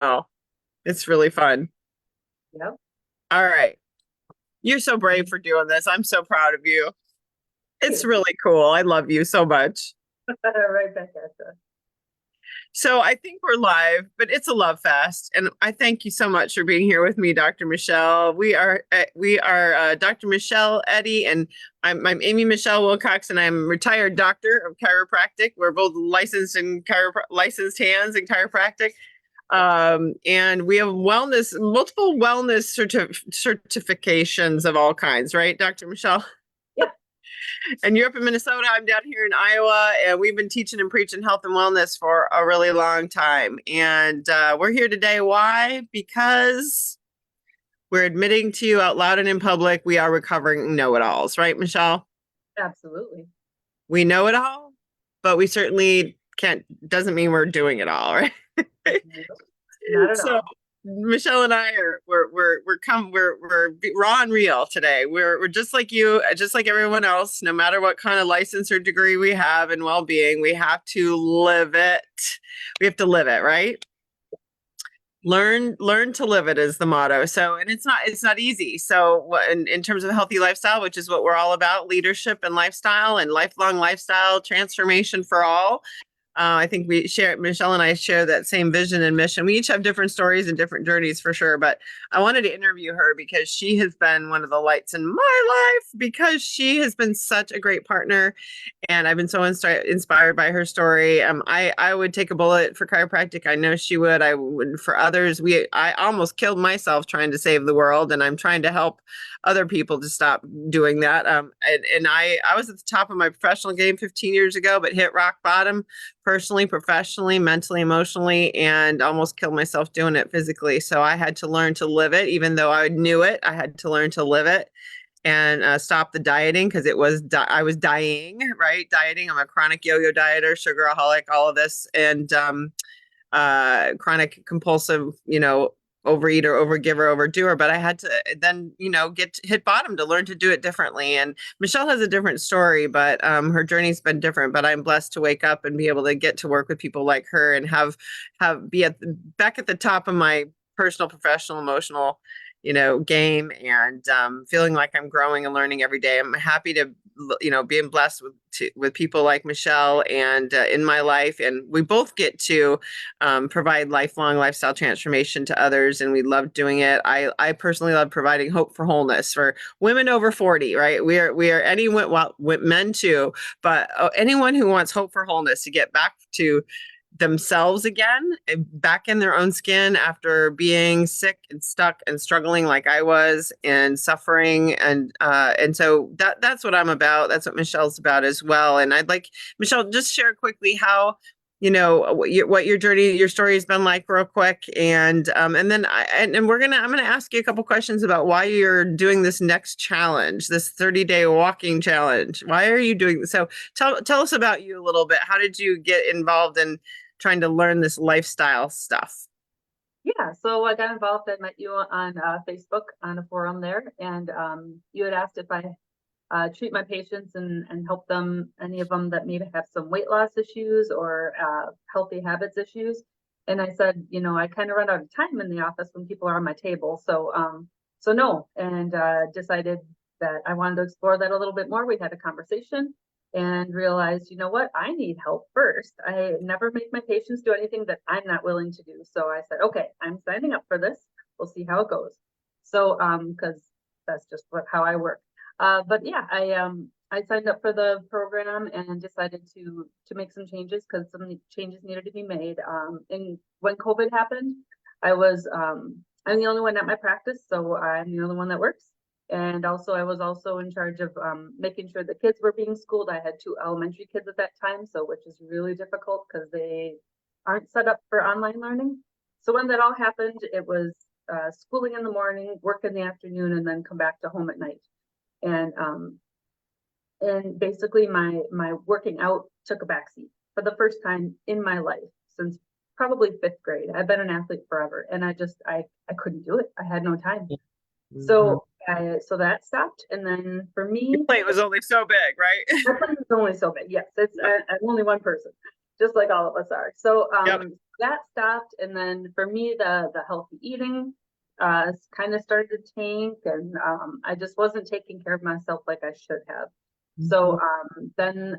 Oh, it's really fun. Yep. All right. You're so brave for doing this. I'm so proud of you. It's You. really cool. I love you so much. Right back at you. So I think we're live, but it's a love fest, and I thank you so much for being here with me, Dr. Michelle. We are Dr. Michelle Eddy, and I'm Amy Michelle Wilcox, and I'm retired doctor of chiropractic. We're both licensed hands in chiropractic, and we have multiple wellness certifications of all kinds, right, Dr. Michelle? Yeah, And you're up in Minnesota. I'm down here in Iowa, and we've been teaching and preaching health and wellness for a really long time. And we're here today. Why? Because we're admitting to you out loud and in public we are recovering know-it-alls, right, Michelle? absolutely. We know it all, but we certainly can't. Doesn't mean we're doing it all, right? Nope, not at So all. Michelle and I are we're raw and real today. We're just like you, just like everyone else. No matter what kind of license or degree we have in well-being, we have to live it. We have to live it, right? Learn to live it is the motto. So, and it's not easy. So in terms of healthy lifestyle, which is what we're all about, leadership and lifestyle and lifelong lifestyle transformation for all, I think Michelle and I share that same vision and mission. We each have different stories and different journeys for sure, but I wanted to interview her because she has been one of the lights in my life because she has been such a great partner, and I've been so inspired by her story. I would take a bullet for chiropractic. I know she would. I would for others. I almost killed myself trying to save the world, and I'm trying to help other people to stop doing that. And I was at the top of my professional game 15 years ago, but hit rock bottom personally, professionally, mentally, emotionally, and almost killed myself doing it physically. So I had to learn to live it, even though I knew it. I had to learn to live it and stop the dieting because I was dying, right? Dieting. I'm a chronic yo-yo dieter, sugaraholic, all of this, and chronic compulsive, overeater, overgiver, overdoer. But I had to then, get hit bottom to learn to do it differently. And Michelle has a different story, but her journey's been different. But I'm blessed to wake up and be able to get to work with people like her and have be back at the top of my personal, professional, emotional, game, and feeling like I'm growing and learning every day. I'm happy to, being blessed with people like Michelle and in my life, and we both get to provide lifelong lifestyle transformation to others, and we love doing it. I personally love providing hope for wholeness for women over 40. Right, we are anyone, well, men too, but anyone who wants hope for wholeness to get back to themselves again, back in their own skin after being sick and stuck and struggling like I was and suffering, and so that's what I'm about. That's what Michelle's about as well. And I'd like Michelle just share quickly how what your journey, your story has been like, real quick, and then I'm gonna ask you a couple questions about why you're doing this next challenge, this 30-day walking challenge. Why are you doing this? So tell us about you a little bit. How did you get involved in trying to learn this lifestyle stuff? Yeah, so I got involved. I met you on Facebook on a forum there, and you had asked if I treat my patients and help them, any of them that maybe have some weight loss issues or healthy habits issues. And I said, I kind of run out of time in the office when people are on my table. So no, and decided that I wanted to explore that a little bit more. We had a conversation and realized, what, I need help first. I never make my patients do anything that I'm not willing to do. So I said, okay, I'm signing up for this. We'll see how it goes. So, because that's just how I work. But yeah, I signed up for the program and decided to make some changes because some changes needed to be made. And when COVID happened, I'm the only one at my practice, so I'm the only one that works. And also, I was also in charge of making sure the kids were being schooled. I had two elementary kids at that time, so which is really difficult because they aren't set up for online learning. So when that all happened, it was schooling in the morning, work in the afternoon, and then come back to home at night. And basically my working out took a backseat for the first time in my life since probably fifth grade. I've been an athlete forever, and I couldn't do it. I had no time. Mhm. So that stopped. And then for Your me, plate was only so big, right? my plate is only so big. Yes, I'm only one person. just like all of us are. So Yep. that stopped, and then for me, the healthy eating kind of started to tank, and I just wasn't taking care of myself like I should have. So Mhm. then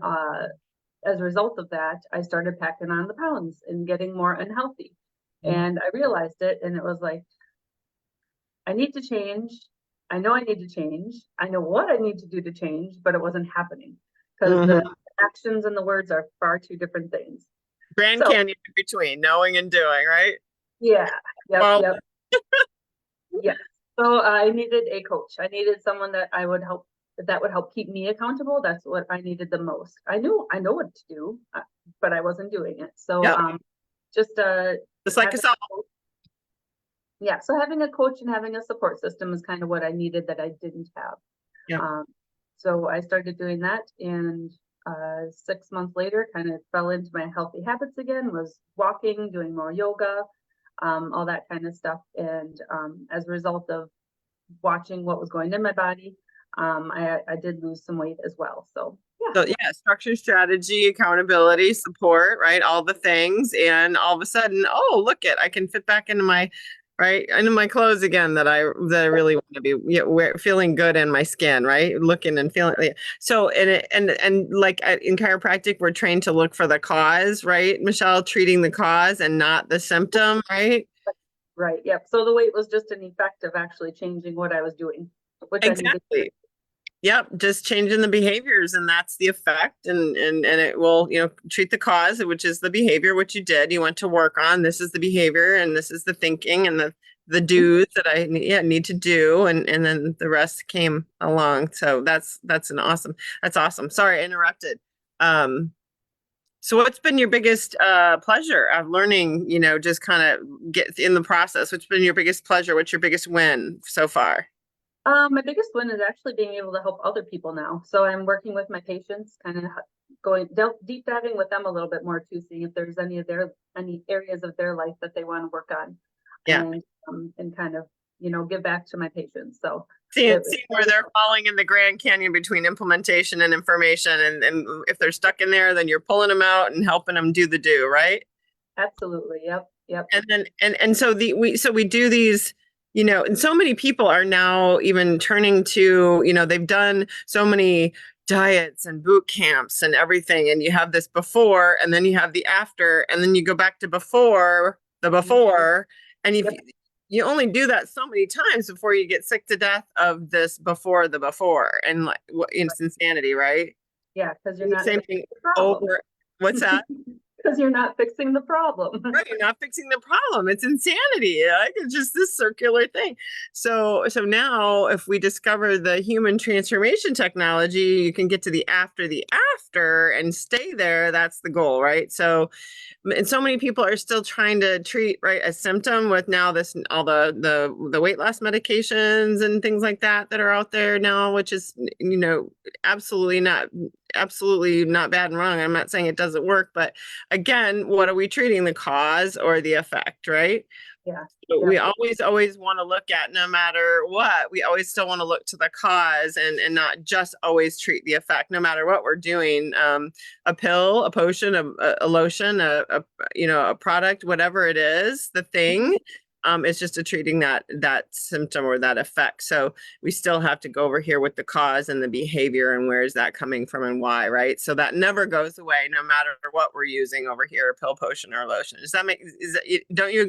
as a result of that, I started packing on the pounds and getting more unhealthy. And I realized it, and it was like, I need to change. I know I need to change. I know what I need to do to change, but it wasn't happening because the Mhm. actions and the words are far two different things. Grand So, Canyon in between knowing and doing, right? yeah, yep, Well, yep, yes. So I needed a coach. I needed someone that would help keep me accountable. That's what I needed the most. I know what to do, but I wasn't doing it. So yep. just Just like having us all. yeah, so having a coach and having a support system is kind of what I needed that I didn't have. Yep. Um, so I started doing that, and 6 months later, kind of fell into my healthy habits again, was walking, doing more yoga, all that kind of stuff. And as a result of watching what was going in my body, I did lose some weight as well. So yeah, So yeah, structure, strategy, accountability, support, right? All the things. And all of a sudden, oh, look it, I can fit back into my right into my clothes again that I really want to be feeling good in my skin, right? Looking and feeling. Yeah. So and like in chiropractic, we're trained to look for the cause, right? Michelle, treating the cause and not the symptom, right? right. Yep. So the weight was just an effect of actually changing what I was doing, which I needed to. Exactly. Yep, just changing the behaviors and that's the effect and it will, treat the cause, which is the behavior, which you did. You went to work on. This is the behavior and this is the thinking and the Mhm. do's that I need to do and then the rest came along. So that's awesome. Sorry, I interrupted. Um so what's been your biggest pleasure of learning, just kind of get in the process? What's been your biggest pleasure? What's your biggest win so far? My biggest win is actually being able to help other people now. So I'm working with my patients, kind of going deep diving with them a little bit more too, seeing if there's any areas of their life that they want to work on, Yeah. and kind of give back to my patients. So Seeing where they're falling in the Grand Canyon between implementation and information, and if they're stuck in there, then you're pulling them out and helping them do the do, right? absolutely, yep, yep. And then and so we do these, and so many people are now even turning to, they've done so many diets and boot camps and everything, and you have this before, and then you have the after, and then you go back to Mhm. before, and if Yep, you only do that so many times before you get sick to death of this before the before, and like it's insanity, right? yeah, because you're The not same fixing thing the problem. over. What's that? Because you're not fixing the problem. Right, you're not fixing the problem. It's insanity. Like it's just this circular thing. So now if we discover the human transformation technology, you can get to the after and stay there. That's the goal, right? So and so many people are still trying to treat right a symptom with now this all the weight loss medications and things like that are out there now, which is absolutely not bad and wrong. I'm not saying it doesn't work, but again, what are we treating, the cause or the effect, right? Yeah, But we yep, always want to look at, no matter what, we always still want to look to the cause and not just always treat the effect, no matter what we're doing. A pill, a potion, a lotion, a product, whatever it is, the thing, it's just a treating that symptom or that effect. So we still have to go over here with the cause and the behavior and where is that coming from and why, right? So that never goes away, no matter what we're using over here, a pill, potion, or lotion. Does that make, is that, don't you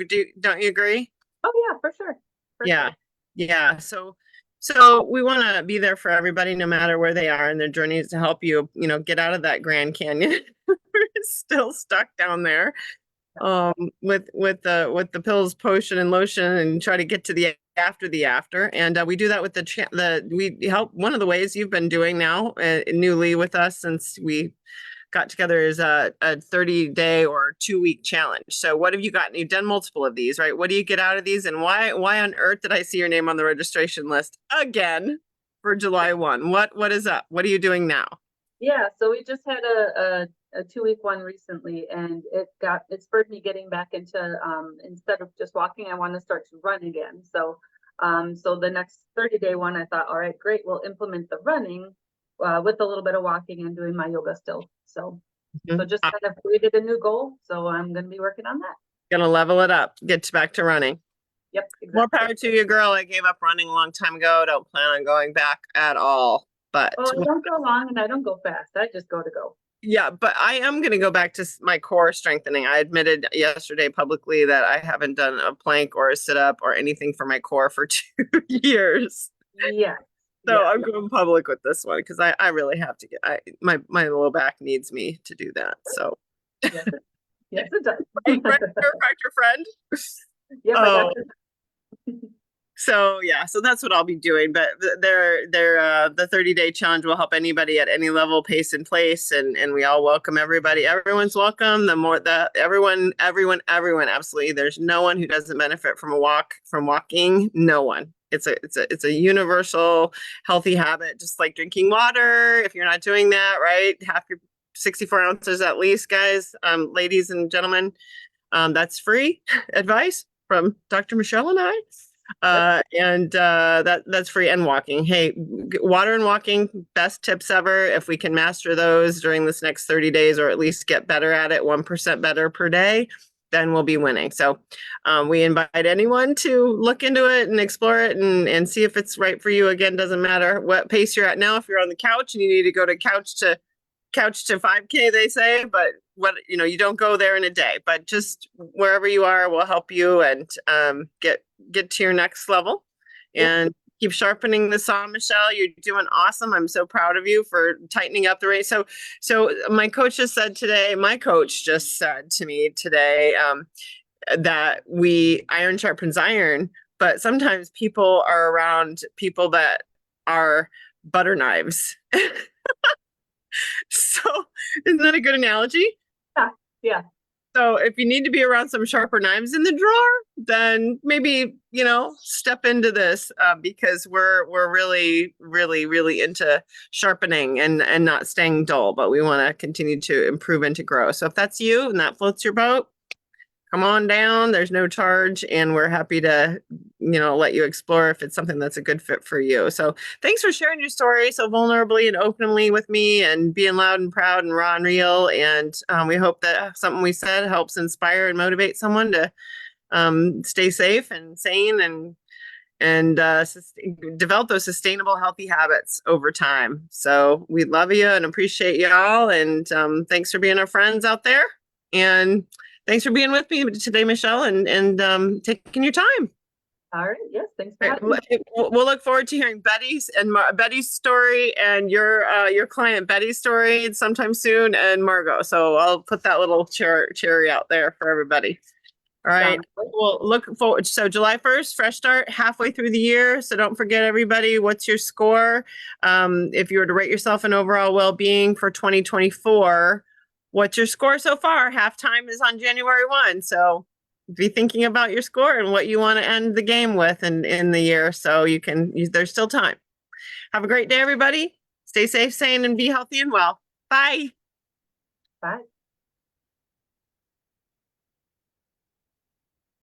agree? oh yeah, for sure, for Yeah. sure. Yeah. So we want to be there for everybody, no matter where they are in their journeys, to help you, get out of that Grand Canyon. We're still stuck down there, with the pills, potion, and lotion, and try to get to the after. And we do that with we help. One of the ways you've been doing now, newly with us since we got together, is a 30-day or 2-week challenge. So what have you gotten? You've done multiple of these, right? What do you get out of these? And why on earth did I see your name on the registration list again for July 1? What is up? What are you doing now? Yeah, so we just had a 2 week one recently, and it spurred me getting back into instead of just walking, I want to start to run again. So the next 30-day one, I thought, all right, great, we'll implement the running with a little bit of walking and doing my yoga still. So So Mhm. just kind of created a new goal. So I'm going to be working on that. Gonna level it up, get back to running. Yep, More exactly. power to you, girl. I gave up running a long time ago. Don't plan on going back at all. Oh, But I don't go long and I don't go fast. I just go to go. yeah, but I am going to go back to my core strengthening. I admitted yesterday publicly that I haven't done a plank or a sit up or anything for my core for 2 years. Yes, So yes, I'm going public with this one because I really have to my low back needs me to do that. So yes, yes, it does. right, chiropractor friend. Yep, I got Oh, this. so yeah, so that's what I'll be doing. But the 30-day challenge will help anybody at any level, pace, and place, and we all welcome everybody. Everyone's welcome. Everyone, absolutely. There's no one who doesn't benefit from from walking. No one. It's a universal healthy habit, just like drinking water. If you're not doing that, right, half your 64 ounces at least, guys, ladies and gentlemen. That's free advice from Dr. Michelle and I. Yep, And that's free and walking. Hey, water and walking, best tips ever. If we can master those during this next 30 days, or at least get better at it, 1% better per day, then we'll be winning. So we invite anyone to look into it and explore it and see if it's right for you. Again, doesn't matter what pace you're at now. If you're on the couch and you need to go to couch to 5K, they say, but you don't go there in a day, but just wherever you are will help you and get to your next level yep. and keep sharpening the saw. Michelle, you're doing awesome. I'm so proud of you for tightening up the rate. So my coach just said today, my coach just said to me today, that iron sharpens iron, but sometimes people are around people that are butter knives. So, isn't that a good analogy? Yeah, yeah. So, if you need to be around some sharper knives in the drawer, then maybe step into this because we're really, really, really into sharpening and not staying dull. But we want to continue to improve and to grow. So, if that's you and that floats your boat, come on down. There's no charge, and we're happy to, let you explore if it's something that's a good fit for you. So thanks for sharing your story so vulnerably and openly with me and being loud and proud and raw and real. And we hope that something we said helps inspire and motivate someone to stay safe and sane and develop those sustainable, healthy habits over time. So we love you and appreciate y'all. And thanks for being our friends out there. And thanks for being with me today, Michelle, and taking your time. All right. Yes, thanks for All right, having me. we'll look forward to hearing Betty's story and your client Betty's story sometime soon, and Margot. So I'll put that little cherry out there for everybody. All right. Sounds good. Well, look forward. So July 1st, fresh start, halfway through the year. So don't forget, everybody, what's your score? If you were to rate yourself in overall well-being for 2024, what's your score so far? Halftime is on January 1. So be thinking about your score and what you want to end the game with in the year. So there's still time. Have a great day, everybody. Stay safe, sane, and be healthy and well. Bye. Bye.